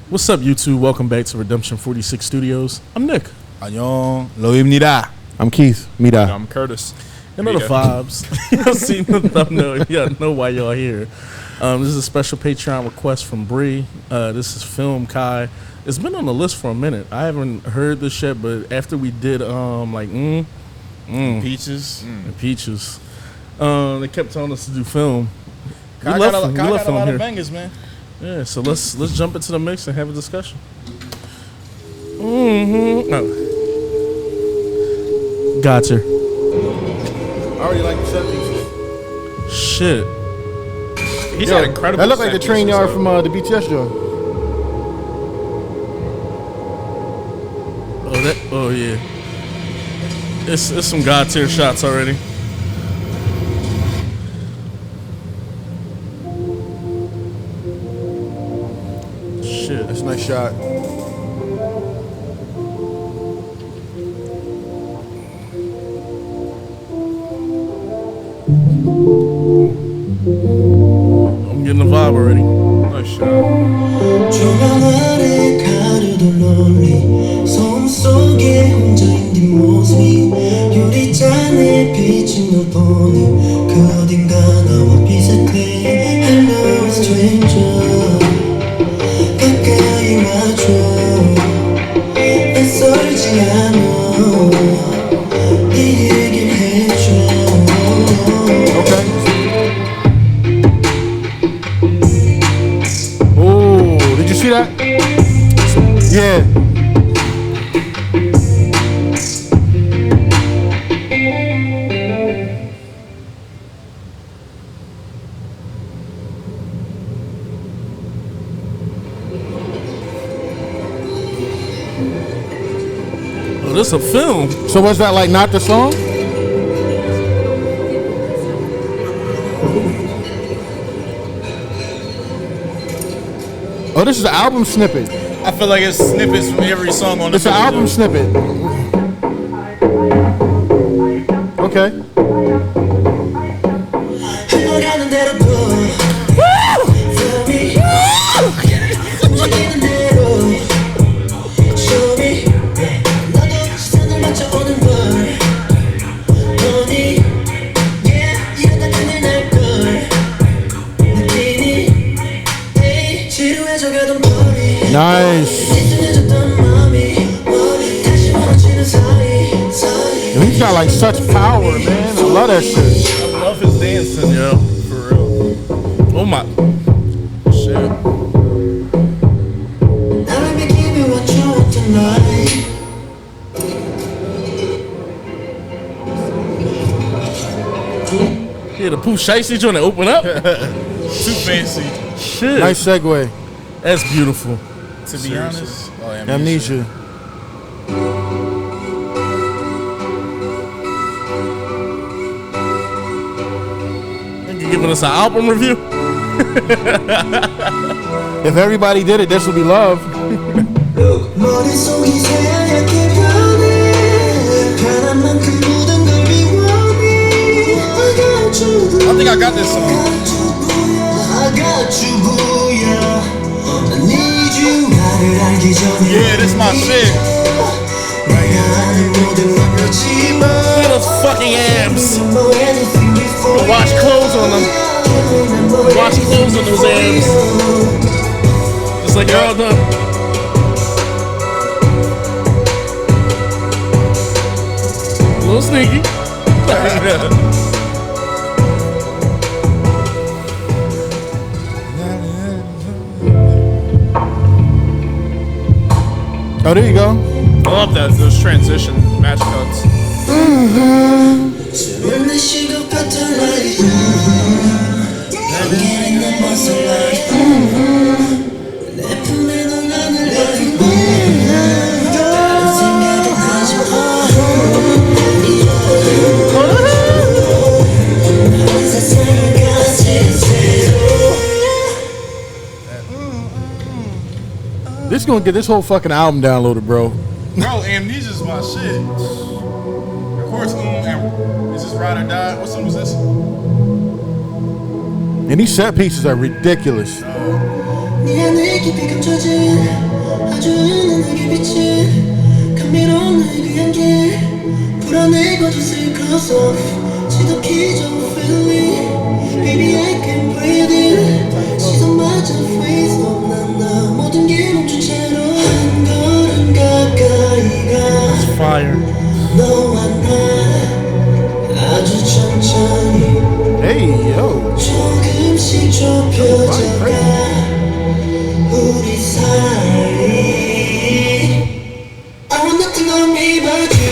What's up, YouTube? Welcome back to Redemption 46 Studios. I'm Nick. 안녕, 로입니다. I'm Keith. Mida. I'm Curtis. You know the vibes. Y'all seen the thumbnail. Y'all know why y'all here. This is a special Patreon request from Bree. This is Film Kai. It's been on the list for a minute. I haven't heard this yet, but after we did Peaches. Peaches, they kept telling us to do film. Kai got a lot of bangers, man. Yeah, so let's jump into the mix and have a discussion. Gotcha. I already like the set pieces. Shit. He's got incredible. That looked like the train yard from the BTS joint. Oh yeah. It's some god tier shots already. Shit. That's a nice shot. I'm getting the vibe already. Nice shot. See that? Yeah. Oh, this is a film. So was that like not the song? Oh, this is an album snippet. I feel like it's snippets from every song on the It's an album snippet. Okay. Nice. And he's got like such power, man. I love that shit. I love his dancing, yo. For real. Oh my. Shit. Yeah, the Pooh Shiesty joint to open up. Too fancy. Shit. Nice segue. That's beautiful. To be honest, Amnesia. You giving us an album review? If everybody did it, this would be love. I think I got this song. Yeah, this my shit. Look at those fucking abs. Wash clothes on them. Wash clothes on those abs. Just like you're all done. A little sneaky. Oh, there you go. I love that, those transition match cuts. This is gonna get this whole fucking album downloaded, bro. Bro, Amnesia's my shit. Of course, is this Ride or Die? What song was this? And these set pieces are ridiculous. 네 안에 깊이 감춰진 아주 은은하게 비친 감미로운 나의 그 향기 불안해 거짓을 close off 지독히 좋은 feeling Baby I can breathe in 시선마저 freeze 넌 모든 게 멈춘 채로 한 걸음 가까이 가 Fire. 너와 나 아주 천천히 Hey, yo. 조금씩 좁혀져가 우리 사이 I want nothing on me but you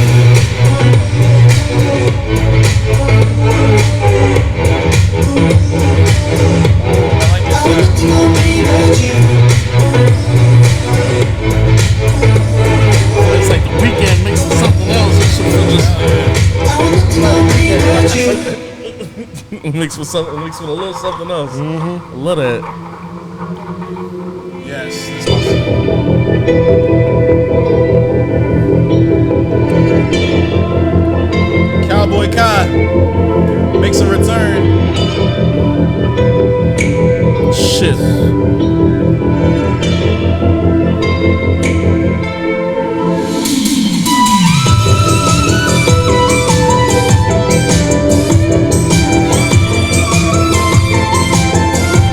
I want nothing on me but you It's like the weekend mixed with something else. This shit feel just I want nothing on me but you mixed with a little something else. I love that. Yes, this was Cowboy Kai makes a return. Shit.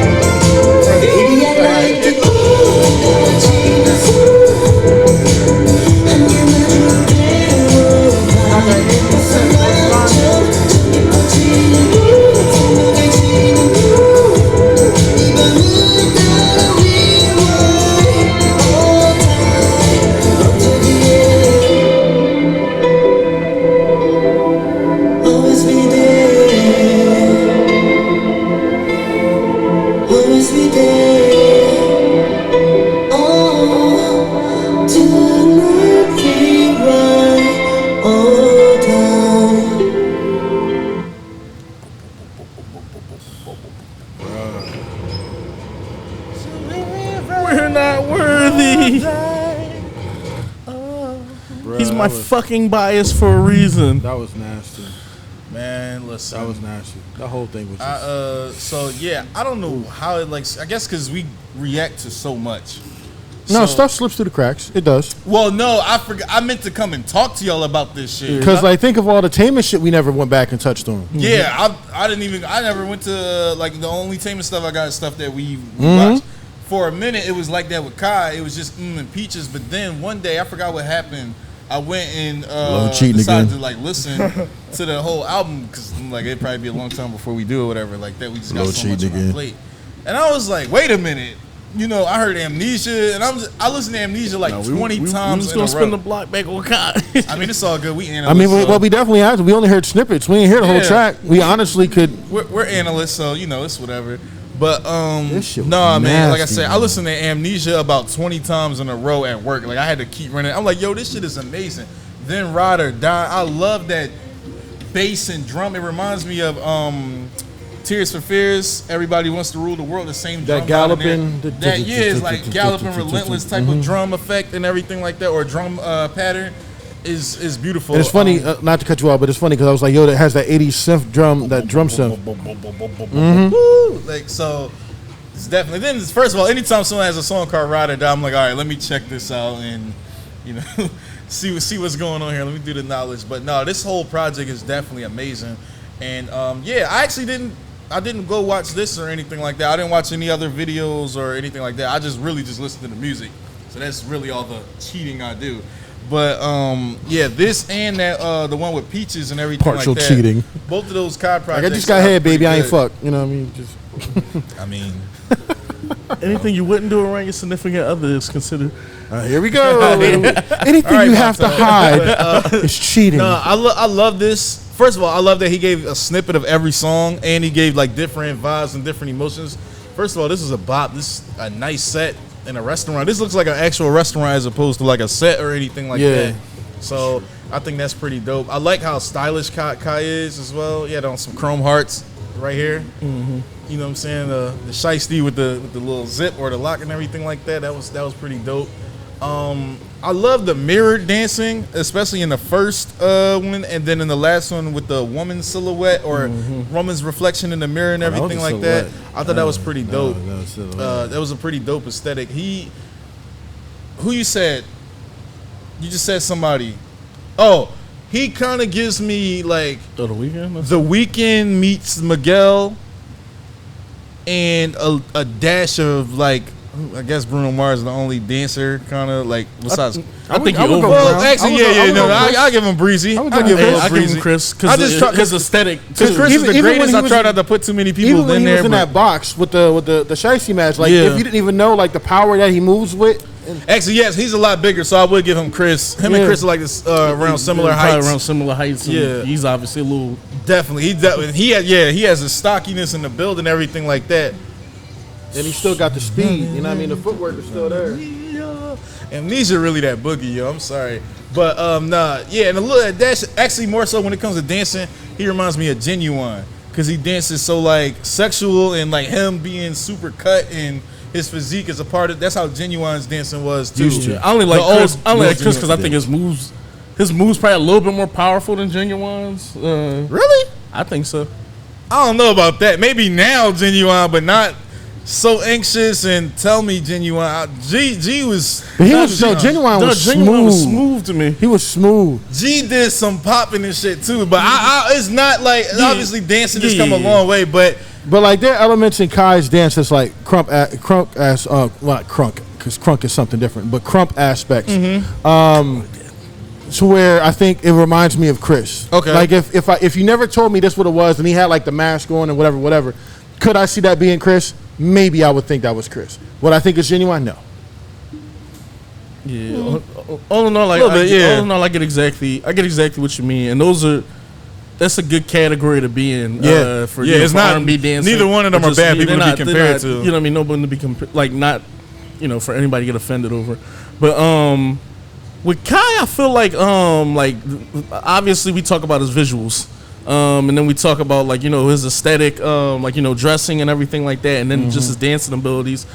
Baby I like the ooh 지나서 한 개만 그대로 상관없죠 저기 퍼지는 생각해지는 이 밤을 따라 we want all time 언제기에 always be there always be there oh do not rewrite all time We're not worthy. Bruh, He's my that was- fucking bias for a reason. That was nasty. Man, listen. That was nasty. The whole thing was just... So yeah, I don't know how it like. I guess because we react to so much. no, So- stuff slips through the cracks. It does. Well, no, I forgot. I meant to come and talk to y'all about this shit. Because, like, think of all the Tamer shit we never went back and touched on. Yeah, I didn't even. I never went to like the only Tamer stuff I got is stuff that we watched. For a minute, it was like that with Kai. It was just and peaches. But then one day, I forgot what happened. I went and cheating decided again. to like listen to the whole album because like it'd probably be a long time before we do it, whatever. Like that, we just got Little so much cheating on our again. plate. And I was like, wait a minute. You know, I heard Amnesia, and I listened to Amnesia like 20 we times just in a gonna spin the row. block back on Kai. I mean, it's all good. We analysts. I mean, so well, we definitely had to. We only heard snippets. We didn't hear the whole Yeah. track. We honestly could... we're analysts, so you know it's whatever. But This shit was nah, man. Like I nasty, said, I man. listened to Amnesia about 20 times in a row at work. Like I had to keep running. I'm like, yo, this shit is amazing. Then Ride or Die. I love that bass and drum. It reminds me of Tears for Fears. Everybody Wants to Rule the World. The same drum That galloping, line in there. That yeah, it's like galloping, relentless type Mm-hmm. of drum effect and everything like that, or drum pattern. Is beautiful. And it's funny, not to cut you off, but it's funny because I was like, yo, that has that 80s synth drum, that drum synth. Woo! Like so, it's definitely. Then first of all, anytime someone has a song called "Ride or Die," I'm like, all right, let me check this out and you know see what's going on here. Let me do the knowledge. But no, this whole project is definitely amazing. And yeah, I actually didn't go watch this or anything like that. I didn't watch any other videos or anything like that. I just listened to the music. So that's really all the cheating I do. But yeah, this and that the one with Peaches and everything Partial like that. cheating. Both of those Kai projects. Like, I just got are head, baby. pretty I ain't good. fuck. You know what I mean? Just... I mean, Anything you wouldn't do around your significant other is considered. Here we go. Anything All right, you have to hide is cheating. no, I love this. First of all, I love that he gave a snippet of every song and he gave like different vibes and different emotions. First of all, this is a bop. This is a nice set in a restaurant. This looks like an actual restaurant as opposed to like a set or anything like Yeah. that. So I think that's pretty dope. I like how stylish Kai is as well. He had on some chrome hearts right here. Mm-hmm. You know what I'm saying? The shiesty with the little zip or the lock and everything like that. That was pretty dope. I love the mirrored dancing, especially in the first one, and then in the last one with the woman's silhouette or woman's reflection in the mirror and that was everything a like that. silhouette. I thought that was pretty dope. That was silhouette. That was a pretty dope aesthetic. Who you said? You just said somebody. Oh, he kind of gives me like The Weeknd. The Weeknd meets Miguel, and a dash of like. I guess Bruno Mars is the only dancer, kind of like besides. I think I you would go over. Brown. Well, actually, I'll give him Breezy. I'll give him Chris I because just try- his aesthetic. Because Chris is Even the when greatest. he I was- try not to put too many people Even when in he there. was in but that box with the Shiesty match, like Yeah. if you didn't even know like the power that he moves with, actually, yes, he's a lot bigger, so I would give him Chris. Him and Yeah. Chris are like this around similar Probably heights. around similar heights. And Yeah. he's obviously a little. Definitely, he has a stockiness in the build and everything like that. and he still got the speed. You know what I mean? The footwork is still there. Amnesia really that boogie, yo. I'm sorry, but nah, yeah, and a little that's actually more so when it comes to dancing. He reminds me of Genuine because he dances so like sexual and like him being super cut and his physique is a part of. That's how Genuine's dancing was too. Used to. I only like The Chris. old- I only like old Chris because I Genuine. think his moves probably a little bit more powerful than Genuine's. Really? I think so. I don't know about that. Maybe now Genuine, but not so anxious and tell me Genuine. G was. But he was Genuine No, was Genuine was smooth. smooth to me. He was smooth. G did some popping and shit too, but it's not like obviously dancing has come a Yeah. long way, but But like there are elements in Kai's dance that's like crunk because crunk is something different, but crump aspects. To where I think it reminds me of Chris. Okay. Like if you never told me this what it was and he had like the mask on and whatever, could I see that being Chris? Maybe I would think that was Chris. What I think is Genuine? No. Yeah. All in all, like Little bit, yeah. all in all, I get exactly what you mean, and that's a good category to be in. Yeah. For Yeah, you know, it's for not- R&B dancing. neither one of them Or are bad they're people to be not- they're compared not, to. You know what I mean? Nobody to be like not, for anybody to get offended over. But with Kai, I feel like obviously we talk about his visuals. And then we talk about his aesthetic, dressing and everything like that, and then just his dancing abilities.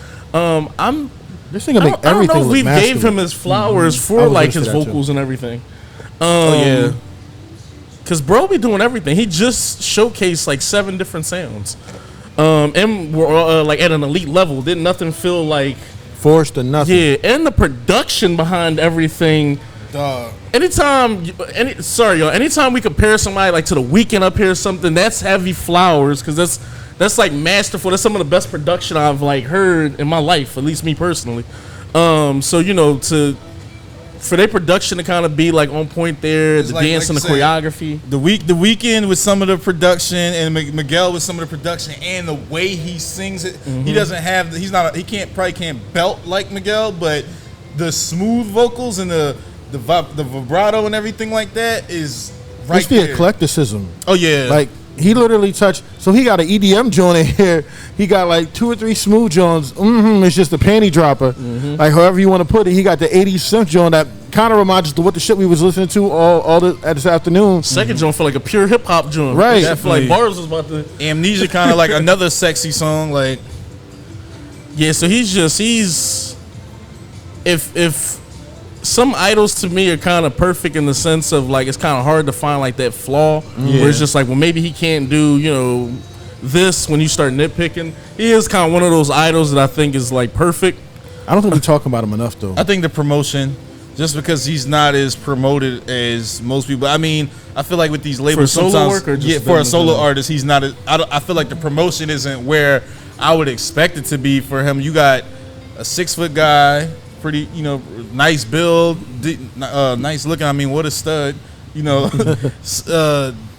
This nigga make I don't know everything if look we gave masculine. him his flowers I for was like gonna his say that too. vocals and everything. yeah. Cause bro be doing everything. He just showcased like 7 different sounds, and we're all, like at an elite level. Didn't nothing feel like Forced or nothing. yeah, and the production behind everything. Dog. Anytime we compare somebody like to the Weeknd up here or something, that's heavy flowers because that's like masterful. That's some of the best production I've like heard in my life, at least me personally. So for their production to kind of be like on point there, It's the like dance and the you said, choreography. The Weeknd with some of the production and Miguel with some of the production and the way he sings it. He doesn't have. He can't belt like Miguel, but the smooth vocals and the vibrato and everything like that is right It's the there. eclecticism. Oh yeah, Like he literally touched. So he got an EDM joint in here. He got like 2 or 3 smooth joints. It's just a panty dropper. Like however you want to put it. He got the 80s synth joint that kind of reminds us of what the shit we was listening to all this afternoon. Second joint feel like a pure hip hop joint. Right. I feel like bars was about to. Amnesia kind of like another sexy song. Like Yeah, so he's if some idols to me are kind of perfect in the sense of like it's kind of hard to find like that flaw where it's just like, well, maybe he can't do this when you start nitpicking. He is kind of one of those idols that I think is like perfect. I don't think we talking about him enough though. I think the promotion, just because he's not as promoted as most people. I mean, I feel like with these labels, solo sometimes work or just yeah, for a them solo general? artist, he's not. I feel like the promotion isn't where I would expect it to be for him. You got a 6-foot guy, pretty, nice build, nice looking. I mean, what a stud.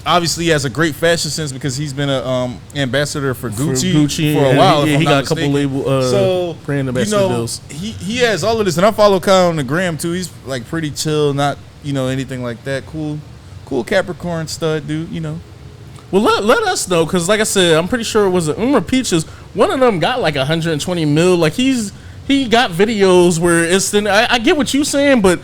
Obviously he has a great fashion sense because he's been a ambassador for Gucci for a while. Yeah, if I'm he not got a couple mistaken. label brand ambassador deals. He has all of this, and I follow Kyle on the gram too. He's like pretty chill, not anything like that. Cool Capricorn stud, dude. Well, let us know because, like I said, I'm pretty sure it was Umar Peaches. One of them got like 120 mil. Like he got videos where it's. I get what you saying, but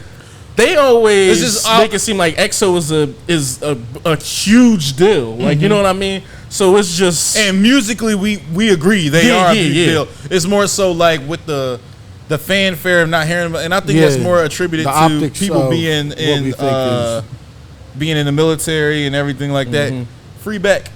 they always just, make it seem like EXO is a huge deal. Like you know what I mean. So it's just And musically, we agree they Yeah, are a yeah, big yeah. deal. It's more so like with the the fanfare of not hearing, and I think Yeah. that's more attributed The to optics people of being what we think being in the military and everything like that. Free back,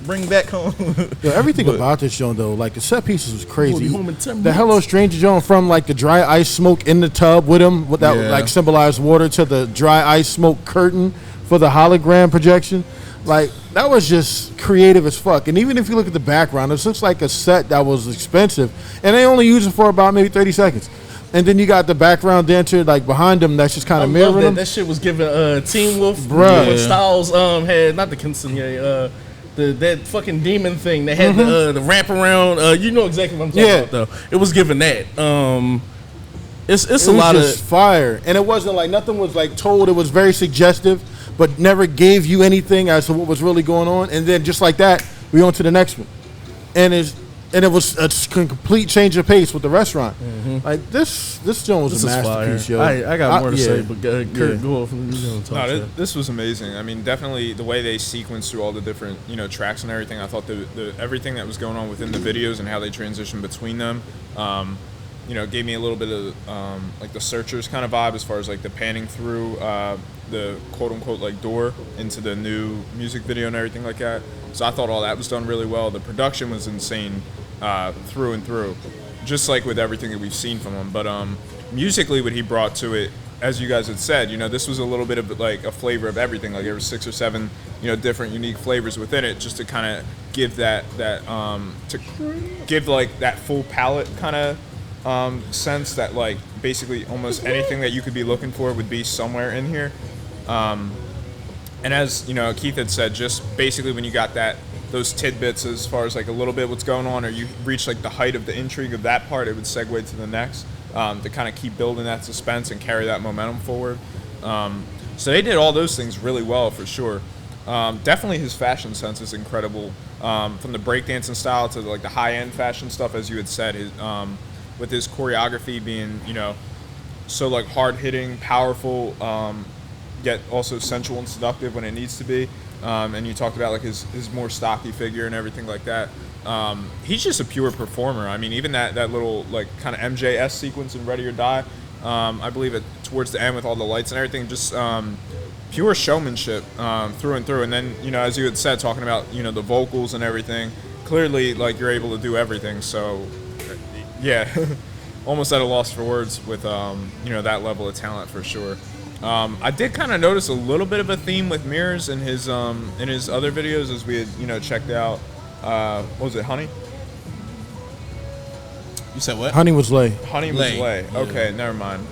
bring back home. Yo, everything about this joint though, like the set pieces was We'll crazy. be home in 10 The minutes. Hello Stranger joint from like the dry ice smoke in the tub with him, with that Yeah. like symbolized water, to the dry ice smoke curtain for the hologram projection. Like that was just creative as fuck. And even if you look at the background, this looks like a set that was expensive, and they only used it for about maybe 30 seconds. And then you got the background dancer like behind him that's just kind I of love mirroring that. him. That shit was giving Teen Wolf. Bruh. When Styles had not the Quinceañera, that fucking demon thing. They had the wrap around. You know exactly what I'm talking about though. It was giving that. It's It a was lot just of fire, and it wasn't like nothing was like told. It was very suggestive, but never gave you anything as to what was really going on. And then just like that, we on to the next one, and it was a complete change of pace with the restaurant. Like this joint was this a is fire. masterpiece, yo. I got more to yeah. say, but Kurt, Yeah. go off. And you know, talk No, shit. this was amazing. I mean, definitely the way they sequenced through all the different, tracks and everything. I thought the everything that was going on within the videos and how they transitioned between them, gave me a little bit of like the Searchers kind of vibe as far as like the panning through the quote unquote like door into the new music video and everything like that. So I thought all that was done really well. The production was insane through and through, just like with everything that we've seen from him. But musically, what he brought to it, as you guys had said, this was a little bit of like a flavor of everything. Like there were 6 or 7, different unique flavors within it, just to kind of give that like that full palette kind of sense that like basically almost anything that you could be looking for would be somewhere in here. And as Keith had said, just basically when you got those tidbits as far as like a little bit what's going on, or you reach like the height of the intrigue of that part, it would segue to the next to kind of keep building that suspense and carry that momentum forward. So they did all those things really well for sure. Definitely his fashion sense is incredible, from the breakdancing style to like the high-end fashion stuff, as you had said. With his choreography being so like hard-hitting, powerful, yet also sensual and seductive when it needs to be. And you talked about like his more stocky figure and everything like that. He's just a pure performer. I mean, even that little like kind of MJS sequence in Ready or Die, I believe it towards the end with all the lights and everything, just pure showmanship through and through. And then as you had said, talking about the vocals and everything, clearly like you're able to do everything. So yeah, almost at a loss for words with that level of talent for sure. I did kind of notice a little bit of a theme with mirrors in his other videos, as we had checked out. What was it, Honey? You said what? Honey was lay. Honey was Lay. Lay. Okay, never mind.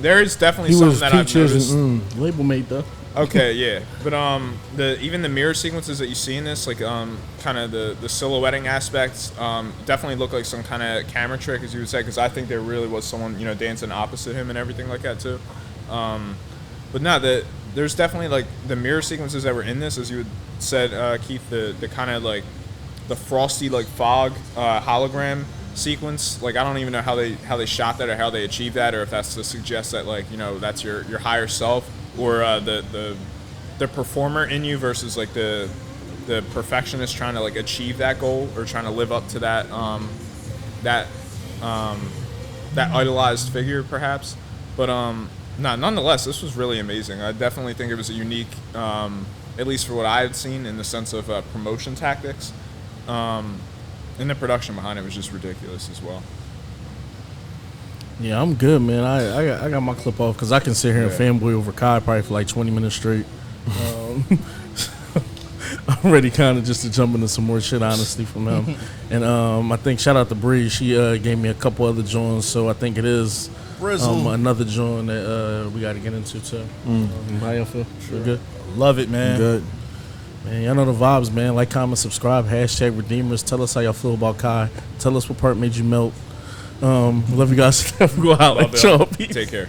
There is definitely He something was that I've peaches noticed. and Label mate though. Okay, yeah, but even the mirror sequences that you see in this, like kind of the silhouetting aspects, definitely look like some kind of camera trick, as you would say, because I think there really was someone dancing opposite him and everything like that too. But no, there's definitely like the mirror sequences that were in this, as you had said, Keith, the kind of like the frosty like fog hologram sequence. Like I don't even know how they shot that or how they achieved that, or if that's to suggest that like that's your higher self, or the performer in you versus like the perfectionist trying to like achieve that goal or trying to live up to that idolized figure perhaps. But nonetheless, this was really amazing. I definitely think it was a unique, at least for what I had seen, in the sense of promotion tactics. And the production behind it was just ridiculous as well. Yeah, I'm good, man. I got my clip off because I can sit here and fanboy over Kai probably for like 20 minutes straight. I'm ready kind of just to jump into some more shit, honestly, from him. And I think shout out to Bree. She gave me a couple other joints, so I think it is another joint that we got to get into too. How y'all feel? Sure. Good? Love it, man. good. Man, y'all know the vibes, man. Like, comment, subscribe, hashtag Redeemers. Tell us how y'all feel about Kai. Tell us what part made you melt. Love you guys. Go out. Love Y'all. y'all. Take care.